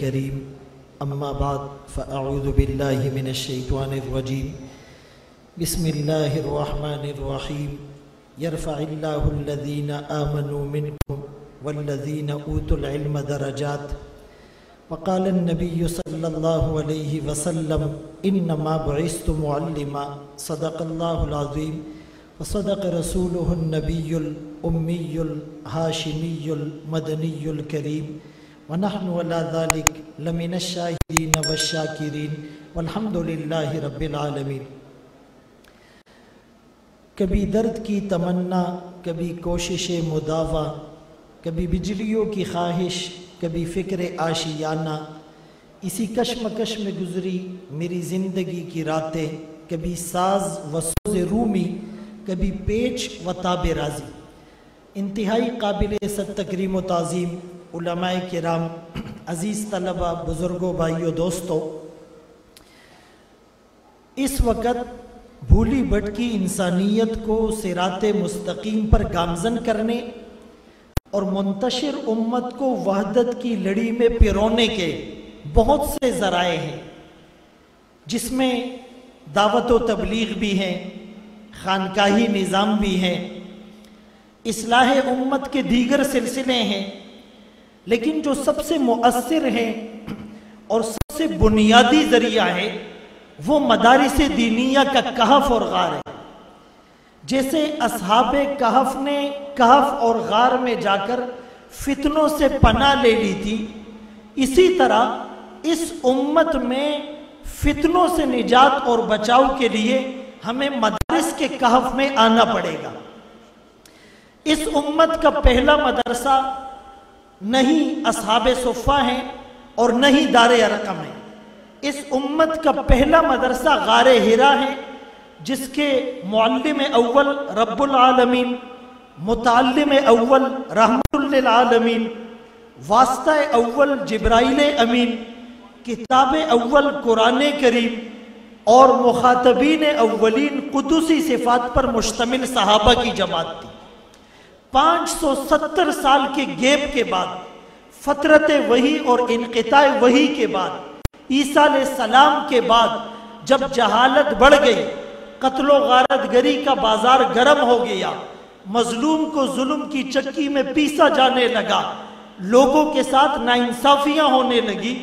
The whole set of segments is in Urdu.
الكريم أما بعد فأعوذ بالله من الشيطان الرجيم بسم الله الرحمن الرحيم يرفع الله الذين آمنوا منكم والذين أوتوا العلم درجات وقال النبي صلى الله عليه وسلم إنما بعثت معلما صدق الله العظيم وصدق رسوله النبي الأمي الهاشمي المدني الكريم ونحن على ذلك لمن الشاهدين والشاكرين والحمد لله رب العالمين۔ کبھی درد کی تمنا، کبھی کوشش مداوا، کبھی بجلیوں کی خواہش، کبھی فکر آشیانہ، اسی کشمکش میں گزری میری زندگی کی راتیں، کبھی ساز و سوز رومی، کبھی پیچ و تاب رازی۔ انتہائی قابل صد تکریم و تعظیم علماء کرام، عزیز طلبہ، بزرگوں، بھائیوں، دوستوں، اس وقت بھولی بھٹکی انسانیت کو صراط مستقیم پر گامزن کرنے اور منتشر امت کو وحدت کی لڑی میں پیرونے کے بہت سے ذرائع ہیں، جس میں دعوت و تبلیغ بھی ہیں، خانقاہی نظام بھی ہیں، اصلاح امت کے دیگر سلسلے ہیں، لیکن جو سب سے مؤثر ہیں اور سب سے بنیادی ذریعہ ہے وہ مدارس دینیہ کا کہف اور غار ہے۔ جیسے اصحاب کہف نے کہف اور غار میں جا کر فتنوں سے پناہ لے لی تھی، اسی طرح اس امت میں فتنوں سے نجات اور بچاؤ کے لیے ہمیں مدارس کے کہف میں آنا پڑے گا۔ اس امت کا پہلا مدرسہ نہیں اصحاب صفہ ہیں اور نہیں دار ارقم ہے۔ اس امت کا پہلا مدرسہ غار حرا ہے، جس کے معلم اول رب العالمین، متعلم اول رحمت للعالمین، واسطہ اول جبرائیل امین، کتاب اول قرآن کریم اور مخاطبین اولین قدسی صفات پر مشتمل صحابہ کی جماعت تھی۔ 570 سال کے گیپ کے بعد، فترت وحی اور انقطاع وحی کے بعد، عیسیٰ علیہ السلام کے بعد، جب جہالت بڑھ گئی، قتل و غارت گری کا بازار گرم ہو گیا، مظلوم کو ظلم کی چکی میں پیسا جانے لگا، لوگوں کے ساتھ ناانصافیاں ہونے لگی،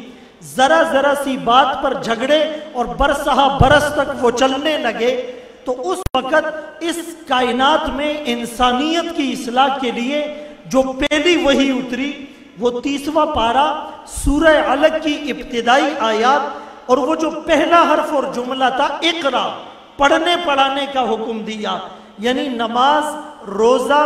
ذرا ذرا سی بات پر جھگڑے اور برسہ برس تک وہ چلنے لگے، تو اس وقت اس کائنات میں انسانیت کی اصلاح کے لیے جو پہلی وحی اتری وہ 30واں پارہ سورہ علق کی ابتدائی آیات، اور وہ جو پہلا حرف اور جملہ تھا اقرا، پڑھنے پڑھانے کا حکم دیا، یعنی نماز، روزہ،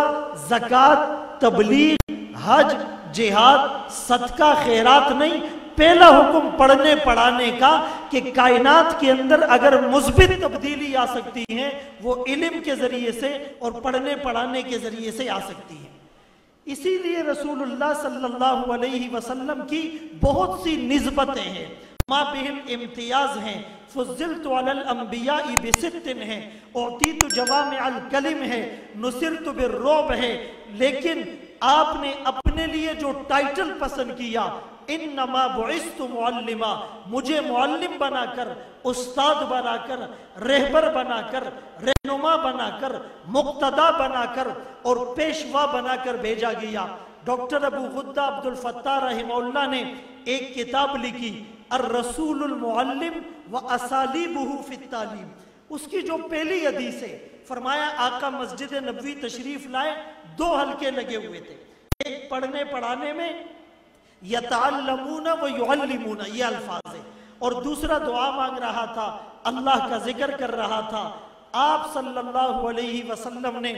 زکوٰۃ، تبلیغ، حج، جہاد، صدقہ، خیرات نہیں، پہلا حکم پڑھنے پڑھانے کا کہ کائنات کے اندر اگر مثبت تبدیلی آ سکتی ہے وہ علم کے ذریعے سے اور پڑھنے پڑھانے کے ذریعے سے آ سکتی ہے۔ اسی لیے رسول اللہ صلی اللہ علیہ وسلم کی بہت سی نسبتیں ہیں، ما بہم امتیاز ہیں، فضلت علی الانبیاء بست ہیں، اعطیت جوامع الکلم ہے، نصرت بالرعب ہے، لیکن آپ نے اپنے لیے جو ٹائٹل پسند کیا، انما بعثت معلما، مجھے معلم بنا کر، استاد بنا کر، رہبر بنا کر، رہنما بنا کر، مقتدا بنا کر اور پیشوا بنا کر بھیجا گیا۔ ڈاکٹر ابو غدہ عبد الفتاح رحمہ اللہ نے ایک کتاب لکھی، الرسول المعلم و اسالیبہ فی التعلیم۔ اس کی جو پہلی حدیث ہے، فرمایا آقا مسجد نبوی تشریف لائے، 2 حلقے لگے ہوئے تھے، ایک پڑھنے پڑھانے میں، یتعلمون و یعلمون، یہ الفاظ ہیں، اور دوسرا دعا مانگ رہا تھا، اللہ کا ذکر کر رہا تھا۔ آپ صلی اللہ علیہ وسلم نے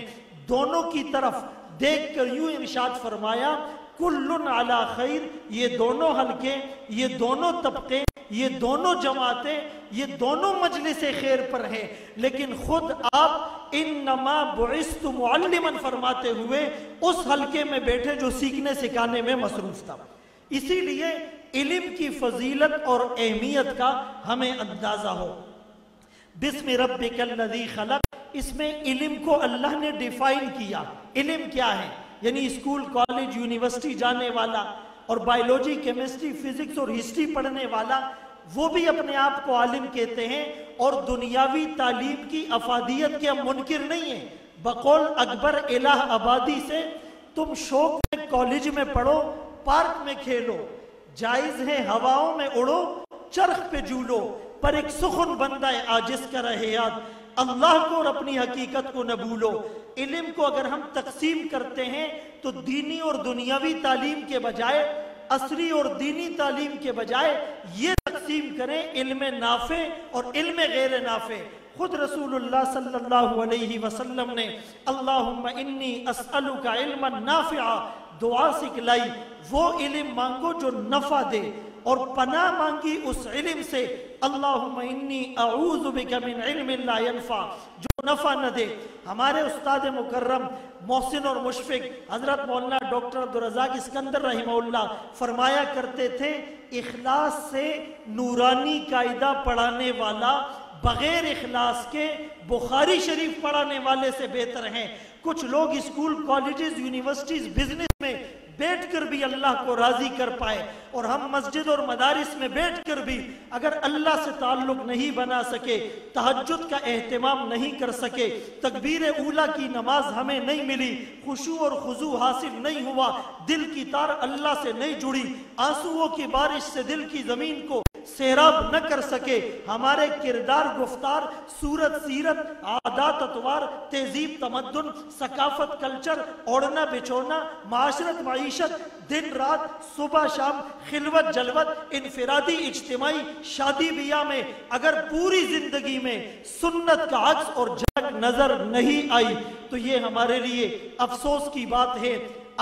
دونوں کی طرف دیکھ کر یوں ارشاد فرمایا، کلن علی خیر، یہ دونوں حلقے، یہ دونوں طبقے، یہ دونوں جماعتیں، یہ دونوں مجلس خیر پر ہیں، لیکن خود آپ انما بعثت معلما فرماتے ہوئے اس حلقے میں بیٹھے جو سیکھنے سکھانے میں مصروف تھا۔ اسی لیے علم کی فضیلت اور اہمیت کا ہمیں اندازہ ہو۔ بسم ربک الذی خلق، اس میں علم کو اللہ نے ڈیفائن کیا۔ علم کیا ہے؟ یعنی اسکول، کالج، یونیورسٹی جانے والا اور بایولوجی، کیمسٹری، فزکس اور ہسٹری پڑھنے والا وہ بھی اپنے آپ کو عالم کہتے ہیں اور دنیاوی تعلیم کی افادیت کے ہم منکر نہیں ہیں۔ بقول اکبر الہ آبادی سے تم شوق میں کالج میں پڑھو، پارک میں کھیلو، جائز ہے ہواؤں میں اڑو، چرخ پہ جھولو، پر ایک سخن بندہ عاجز کا رہے یاد، اللہ کو اور اپنی حقیقت کو نہ بھولو۔ علم کو اگر ہم تقسیم کرتے ہیں تو دینی اور دنیاوی تعلیم کے بجائے، عصری اور دینی تعلیم کے بجائے یہ تقسیم کریں علم نافع اور علم غیر نافع۔ خود رسول اللہ صلی اللہ علیہ وسلم نے اللہم انی اسألک علما نافعا دعا سکھلائی، وہ علم مانگو جو نفع دے، اور پناہ مانگی اس علم سے اللہم انی اعوذ بک من علم لا ینفع، جو نفع نہ دے۔ ہمارے استاد مکرم محسن اور مشفق حضرت مولانا ڈاکٹر عبدالرزاق اسکندر رحمہ اللہ فرمایا کرتے تھے، اخلاص سے نورانی قاعدہ پڑھانے والا بغیر اخلاص کے بخاری شریف پڑھانے والے سے بہتر ہیں۔ کچھ لوگ اسکول، کالجز، یونیورسٹیز، بزنس میں بیٹھ کر بھی اللہ کو راضی کر پائے، اور ہم مسجد اور مدارس میں بیٹھ کر بھی اگر اللہ سے تعلق نہیں بنا سکے، تہجد کا اہتمام نہیں کر سکے، تکبیر اولیٰ کی نماز ہمیں نہیں ملی، خشوع اور خضوع حاصل نہیں ہوا، دل کی تار اللہ سے نہیں جڑی، آنسوؤں کی بارش سے دل کی زمین کو سیراب نہ کر سکے، ہمارے کردار، گفتار، صورت، سیرت، عادات، اطوار، تہذیب، تمدن، ثقافت، کلچر، اوڑھنا بچھوڑنا، معاشرت، معیشت، دن رات، صبح شام، خلوت جلوت، انفرادی اجتماعی، شادی بیاہ میں اگر پوری زندگی میں سنت کا عکس اور جھلک نظر نہیں آئی تو یہ ہمارے لیے افسوس کی بات ہے۔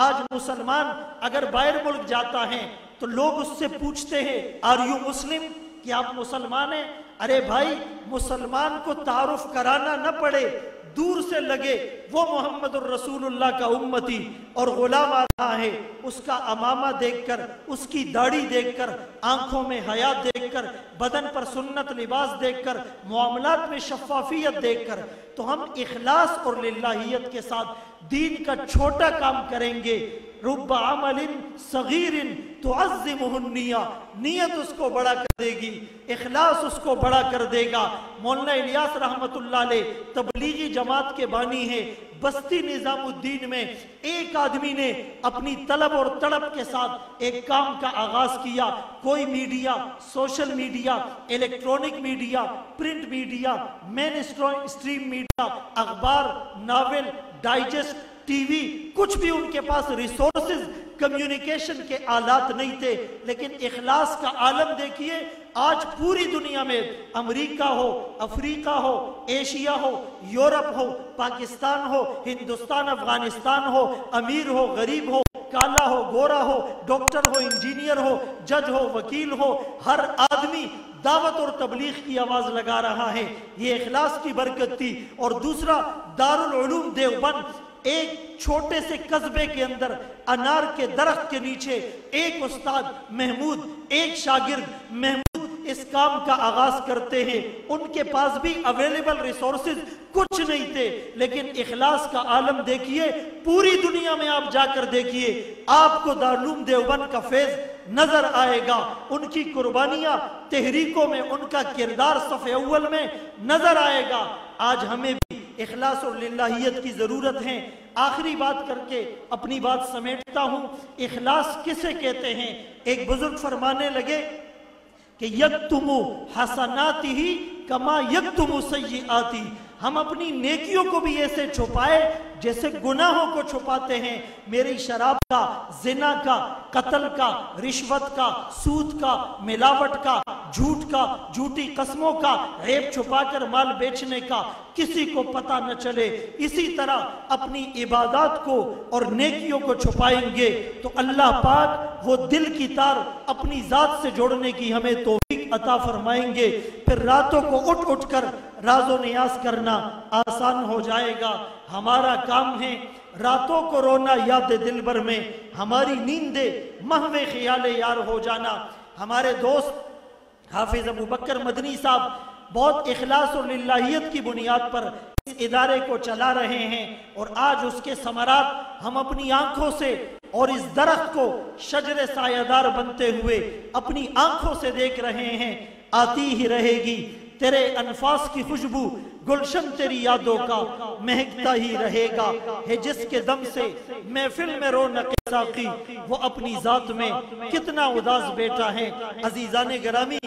آج مسلمان اگر باہر ملک جاتا ہے تو لوگ اس سے پوچھتے ہیں آر یو مسلم، کہ آپ مسلمان ہیں؟ ارے بھائی، مسلمان کو تعارف کرانا نہ پڑے، دور سے لگے وہ محمد الرسول اللہ کا امتی اور غلام آ رہا ہے، اس کا امامہ دیکھ کر، اس کی داڑھی دیکھ کر، آنکھوں میں حیا دیکھ کر، بدن پر سنت لباس دیکھ کر، معاملات میں شفافیت دیکھ کر، تو ہم اخلاص اور للہیت کے ساتھ دین کا چھوٹا کام کریں گے۔ رب عمل صغیر تعظمہ النیہ، نیت اس کو بڑا کر دے گی، اخلاص اس کو بڑا کر دے گا۔ مولانا الیاس رحمت اللہ علیہ تبلیغی جماعت کے بانی ہیں۔ بستی نظام الدین میں ایک آدمی نے اپنی طلب اور تڑپ کے ساتھ ایک کام کا آغاز کیا۔ کوئی media, social media, electronic media, print media, mainstream media, اخبار، ناول، ڈائجسٹ، ٹی وی، کچھ بھی ان کے پاس ریسورسز کمیونیکیشن کے آلات نہیں تھے، لیکن اخلاص کا عالم دیکھیے۔ آج پوری دنیا میں امریکہ ہو، افریقہ ہو، ایشیا ہو، یورپ ہو، پاکستان ہو، ہندوستان، افغانستان ہو، امیر ہو، غریب ہو، کالا ہو، گورا ہو، ڈاکٹر ہو، انجینئر ہو، جج ہو، وکیل ہو، ہر آدمی دعوت اور تبلیغ کی آواز لگا رہا ہے۔ یہ اخلاص کی برکت تھی۔ اور دوسرا، دارالعلوم دیوبند ایک چھوٹے سے قصبے کے اندر انار کے درخت کے نیچے ایک استاد محمود، ایک شاگرد محمود اس کام کا آغاز کرتے ہیں۔ ان کے پاس بھی اویلیبل ریسورسز کچھ نہیں تھے، لیکن اخلاص کا عالم دیکھیے۔ پوری دنیا میں آپ جا کر دیکھیے، آپ کو دارالعلوم دیوبند کا فیض نظر آئے گا۔ ان کی قربانیاں تحریکوں میں، ان کا کردار صف اول میں نظر آئے گا۔ آج ہمیں بھی اخلاص اور للہیت کی ضرورت ہے۔ آخری بات کر کے اپنی بات سمیٹتا ہوں۔ اخلاص کسے کہتے ہیں؟ ایک بزرگ فرمانے لگے کہ یکتم حسناتہ کما یکتم سیئاتہ، ہم اپنی نیکیوں کو بھی ایسے چھپائے جیسے گناہوں کو چھپاتے ہیں۔ میری شراب کا، زنا کا، قتل کا، رشوت کا، سود کا، ملاوٹ کا، جھوٹ کا، جھوٹی قسموں کا، عیب چھپا کر مال بیچنے کا کسی کو پتہ نہ چلے۔ اسی طرح اپنی عبادات کو اور نیکیوں کو چھپائیں گے تو اللہ پاک وہ دل کی تار اپنی ذات سے جوڑنے کی ہمیں توفیق عطا فرمائیں گے۔ پھر راتوں کو اٹھ اٹھ کر راز و نیاز کرنا آسان ہو جائے گا۔ ہمارا کام ہے راتوں کو رونا یاد دل بھر میں، ہماری نیندیں محو خیال یار ہو جانا۔ ہمارے دوست حافظ ابو بکر مدنی صاحب بہت اخلاص اور للہیت کی بنیاد پر اس ادارے کو چلا رہے ہیں، اور آج اس کے ثمرات ہم اپنی آنکھوں سے اور اس درخت کو شجر سایہ بنتے ہوئے اپنی آنکھوں سے دیکھ رہے ہیں، آتی ہی رہے گی تیرے انفاس کی خوشبو، گلشن تیری یادوں کا مہکتا ہی رہے گا، ہے جس کے دم سے محفل میں رونق ساقی، وہ اپنی ذات میں کتنا اداس بیٹا ہے۔ عزیزان گرامی،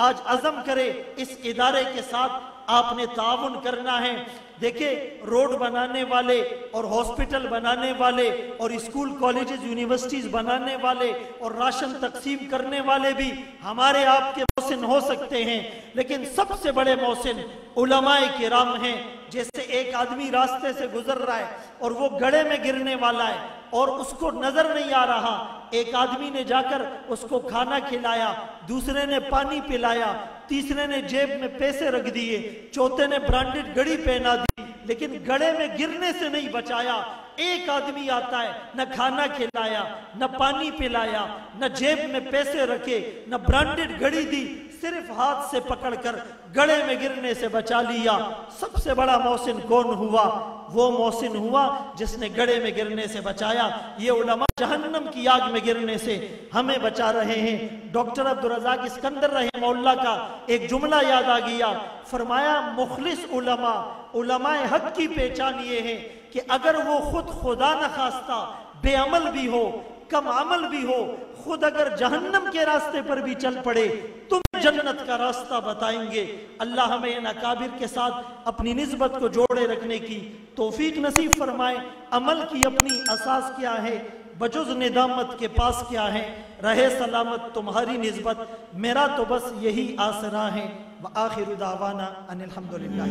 آج عزم کرے اس ادارے کے ساتھ آپ نے تعاون کرنا ہے۔ دیکھیں، روڈ بنانے والے اور ہاسپٹل بنانے والے اور اسکول کالجز یونیورسٹیز بنانے والے اور راشن تقسیم کرنے والے بھی ہمارے آپ کے محسن ہو سکتے ہیں، لیکن سب سے بڑے محسن علماء کرام ہیں۔ جیسے ایک آدمی راستے سے گزر رہا ہے اور وہ گڑھے میں گرنے والا ہے اور اس کو نظر نہیں آ رہا، ایک آدمی نے جا کر اس کو کھانا کھلایا، دوسرے نے پانی پلایا، تیسرے نے جیب میں پیسے رکھ دیے، چوتھے نے برانڈڈ گھڑی پہنا دی، لیکن گڑھے میں گرنے سے نہیں بچایا۔ ایک آدمی آتا ہے، نہ کھانا کھلایا، نہ پانی پلایا، نہ جیب میں پیسے رکھے، نہ برانڈڈ گھڑی دی، صرف ہاتھ سے پکڑ کر گڑھے میں گرنے سے بچا لیا۔ سب سے بڑا محسن کون ہوا؟ وہ محسن ہوا جس نے گڑھے میں گرنے سے بچایا۔ یہ علماء جہنم کی آگ میں گرنے سے ہمیں بچا رہے ہیں۔ ڈاکٹر عبدالرزاق اسکندر رحمہ اللہ کا ایک جملہ یاد آ گیا، فرمایا مخلص علماء حق کی پہچان یہ ہے کہ اگر وہ خود خدا نخواستہ بے عمل بھی ہو، کم عمل بھی ہو، خود اگر جہنم کے راستے پر بھی چل پڑے، تم جنت کا راستہ بتائیں گے۔ اللہ ہمیں ان اکابر کے ساتھ اپنی نسبت کو جوڑے رکھنے کی توفیق نصیب فرمائے۔ عمل کی اپنی اساس کیا ہے؟ بجز ندامت کے پاس کیا ہے؟ رہے سلامت تمہاری نسبت، میرا تو بس یہی آسرا ہے۔ وآخر دعوانا ان الحمدللہ۔